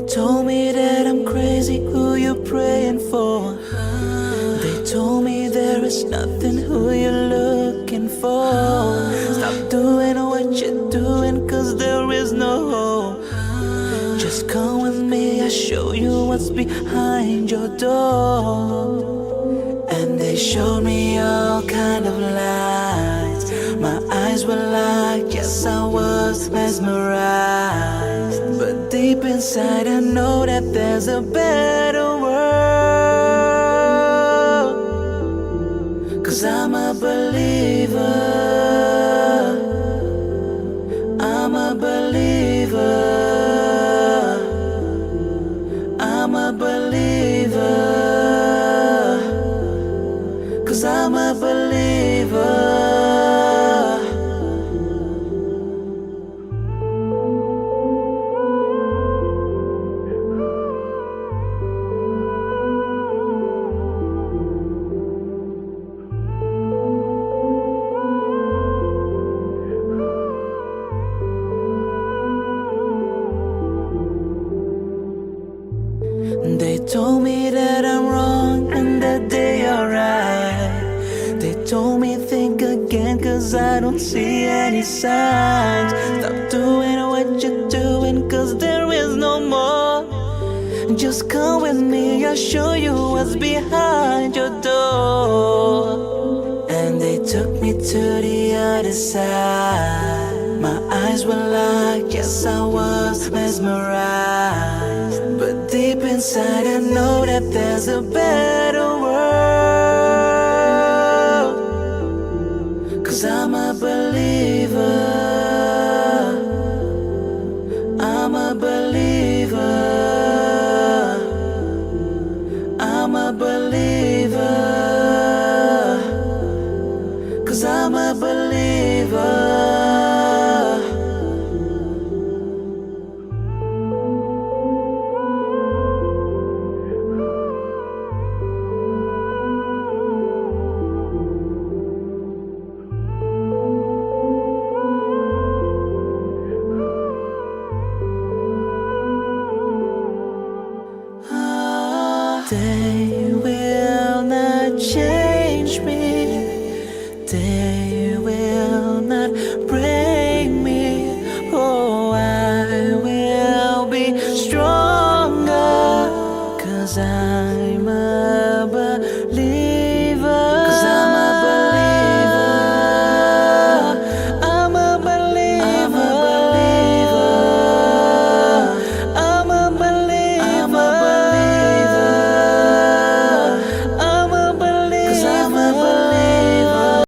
told me that I'm crazy, who you praying for? They told me there is nothing, who you're looking for. Stop doing what you're doing, cause there is no hope. Just come with me, I'll show you what's behind your door. And they showed me all kind of lies. My eyes were like, yes, I was mesmerized. But deep inside I know that there's a better world. Cause I'm a believer, I'm a believer, I'm a believer, cause I'm a believer. They told me that I'm wrong and that they are right. They told me think again cause I don't see any signs. Stop doing what you're doing cause there is no more. Just come with me, I'll show you what's behind your door. And they took me to the other side. My eyes were like, yes, I was mesmerized. But deep inside I know that there's a better world. Cause I'm a believer, I'm a believer, I'm a believer, cause I'm a believer. They will not change me, they will not break me. Oh, I will be stronger, cause I